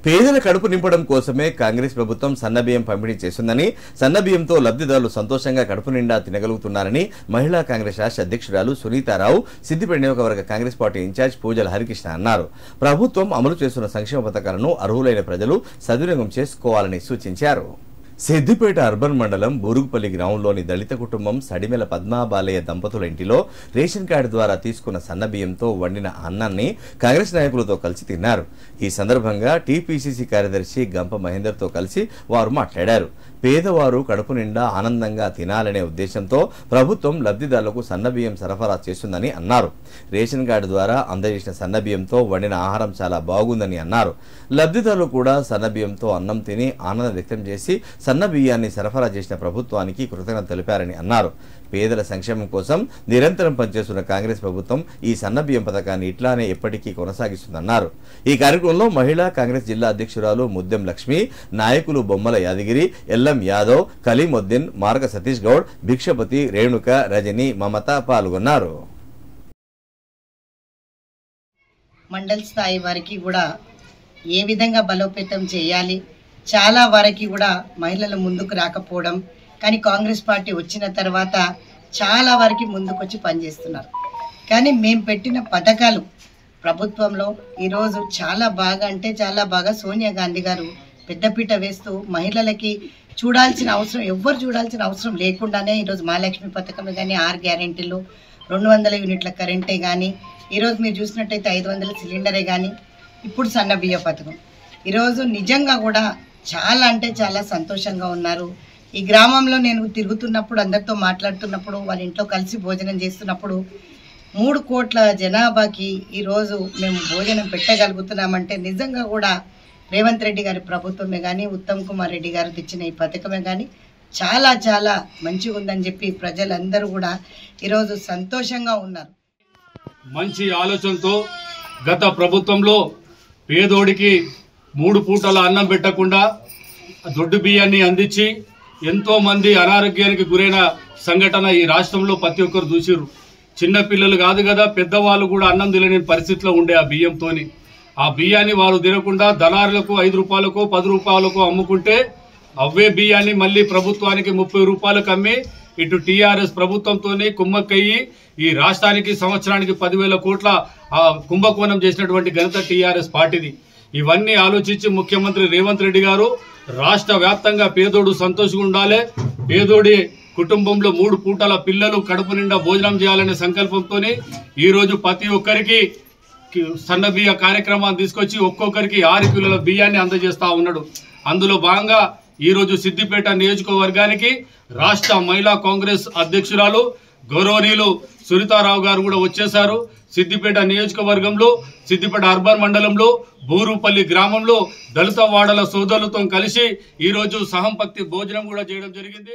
పేదల కడుపు నింపడం కోసమే కాంగ్రెస్ ప్రభుత్వం సన్నబియ్యం పంపిణీ చేస్తుందని, సన్నబియ్యంతో లబ్ధిదారులు సంతోషంగా కడుపు నిండా తినగలుగుతున్నారని మహిళా కాంగ్రెస్ రాష్ట్ర అధ్యక్షురాలు సునీతారావు, సిద్దిపేట నియోజకవర్గ కాంగ్రెస్ పార్టీ ఇన్ఛార్జ్ పూజల హరికృష్ణ అన్నారు. ప్రభుత్వం అమలు చేస్తున్న సంక్షేమ పథకాలను అర్హులైన ప్రజలు సద్వినియోగం చేసుకోవాలని సూచించారు. సిద్దిపేట అర్బన్ మండలం బూరుగుపల్లి గ్రామంలోని దళిత కుటుంబం సడిమెల పద్మాబాలయ్య దంపతుల ఇంటిలో రేషన్ కార్డు ద్వారా తీసుకున్న సన్నబియ్యంతో వండిన అన్నాన్ని కాంగ్రెస్ నాయకులతో కలిసి తిన్నారు. ఈ సందర్భంగా టీపీసీసీ కార్యదర్శి గంప మహేందర్తో కలిసి వారు మాట్లాడారు. పేదవారు కడుపు నిండా ఆనందంగా తినాలనే ఉద్దేశంతో ప్రభుత్వం లబ్ధిదారులకు సన్నబియ్యం సరఫరా చేస్తుందని అన్నారు. రేషన్ కార్డు ద్వారా అందజేసిన సన్నబియ్యంతో వండిన ఆహారం చాలా బాగుందని అన్నారు. లబ్ధిదారులు కూడా సన్నబియ్యంతో అన్నం తిని ఆనందం వ్యక్తం చేసి సన్నబియ్యాన్ని సరఫరా చేసిన ప్రభుత్వానికి కృతజ్ఞతలు తెలిపారని అన్నారు. పేదల సంక్షేమం కోసం నిరంతరం పనిచేస్తున్న కాంగ్రెస్ ప్రభుత్వం ఈ సన్నబియ్యం పథకాన్ని ఇట్లానే ఎప్పటికీ కొనసాగిస్తుందన్నారు. ఈ కార్యక్రమంలో మహిళా కాంగ్రెస్ జిల్లా అధ్యక్షురాలు ముద్దెం లక్ష్మి, నాయకులు బొమ్మల యాదగిరి, ఎల్ఎం యాదవ్, కలీముద్దీన్, మార్గ సతీష్ గౌడ్, భిక్షపతి, రేణుక, రజని, మమత పాల్గొన్నారు. మండల స్థాయి వారికి కూడా ఏ విధంగా బలోపేతం చేయాలి, చాలా వారికి కూడా మహిళలు ముందుకు రాకపోవడం, కానీ కాంగ్రెస్ పార్టీ వచ్చిన తర్వాత చాలా వారికి ముందుకొచ్చి పనిచేస్తున్నారు. కానీ మేము పెట్టిన పథకాలు ప్రభుత్వంలో ఈరోజు చాలా బాగా అంటే చాలా బాగా సోనియా గాంధీ గారు పెద్దపీట వేస్తూ మహిళలకి చూడాల్సిన అవసరం, ఎవ్వరు చూడాల్సిన అవసరం లేకుండానే ఈరోజు మహాలక్ష్మి పథకం కానీ, 6 గ్యారెంటీలు, 200 యూనిట్ల కరెంటే కానీ, ఈరోజు మీరు చూసినట్టయితే 500 సిలిండరే కానీ, ఇప్పుడు సన్న బియ్య పథకం, ఈరోజు నిజంగా కూడా చాలా అంటే చాలా సంతోషంగా ఉన్నారు. ఈ గ్రామంలో నేను తిరుగుతున్నప్పుడు, అందరితో మాట్లాడుతున్నప్పుడు, వాళ్ళ ఇంట్లో కలిసి భోజనం చేస్తున్నప్పుడు 3 కోట్ల జనాభాకి ఈరోజు మేము భోజనం పెట్టగలుగుతున్నామంటే నిజంగా కూడా రేవంత్ రెడ్డి గారి ప్రభుత్వమే కానీ, ఉత్తమ్ కుమార్ రెడ్డి గారు తెచ్చిన ఈ పథకమే కానీ చాలా చాలా మంచిగా ఉందని చెప్పి ప్రజలందరూ కూడా ఈరోజు సంతోషంగా ఉన్నారు. మంచి ఆలోచనతో గత ప్రభుత్వంలో పేదోడికి 3 పూటల అన్నం పెట్టకుండా దొడ్డు బియ్యాన్ని అందించి ఎంతోమంది అనారోగ్యానికి గురైన సంఘటన ఈ రాష్ట్రంలో ప్రతి ఒక్కరు చూసిరు. చిన్నపిల్లలు కాదు కదా, పెద్దవాళ్ళు కూడా అన్నం తినలేని పరిస్థితిలో ఉండే ఆ బియ్యంతోని. ఆ బియ్యాన్ని వారు తినకుండా దళారులకు 5 రూపాయలకు 10 రూపాయలకు అమ్ముకుంటే అవే బియ్యాన్ని మళ్ళీ ప్రభుత్వానికి 30 రూపాయలకు అమ్మి ఇటు టీఆర్ఎస్ ప్రభుత్వంతోనే కుమ్మక్కయ్యి ఈ రాష్ట్రానికి సంవత్సరానికి 10,000 కోట్ల కుంభకోణం చేసినటువంటి ఘనత టీఆర్ఎస్ పార్టీది. ఇవన్నీ ఆలోచించి ముఖ్యమంత్రి రేవంత్ రెడ్డి గారు రాష్ట్ర వ్యాప్తంగా పేదోడు సంతోషంగా ఉండాలి, పేదోడి కుటుంబంలో 3 పూటల పిల్లలు కడుపు నిండా భోజనం చేయాలనే సంకల్పంతో ఈరోజు ప్రతి ఒక్కరికి సన్న బియ్య కార్యక్రమాన్ని తీసుకొచ్చి ఒక్కొక్కరికి 6 కిలోల బియ్యాన్ని అందజేస్తా ఉన్నాడు. అందులో భాగంగా ఈరోజు సిద్దిపేట నియోజకవర్గానికి రాష్ట్ర మహిళా కాంగ్రెస్ అధ్యక్షురాలు గౌరవనీయులు సునీతారావు గారు కూడా వచ్చేశారు. సిద్దిపేట నియోజకవర్గంలో సిద్దిపేట అర్బన్ మండలంలో బూరుపల్లి గ్రామంలో దళిత వాడల సోదరులతో కలిసి ఈరోజు సహంపక్తి భోజనం కూడా చేయడం జరిగింది.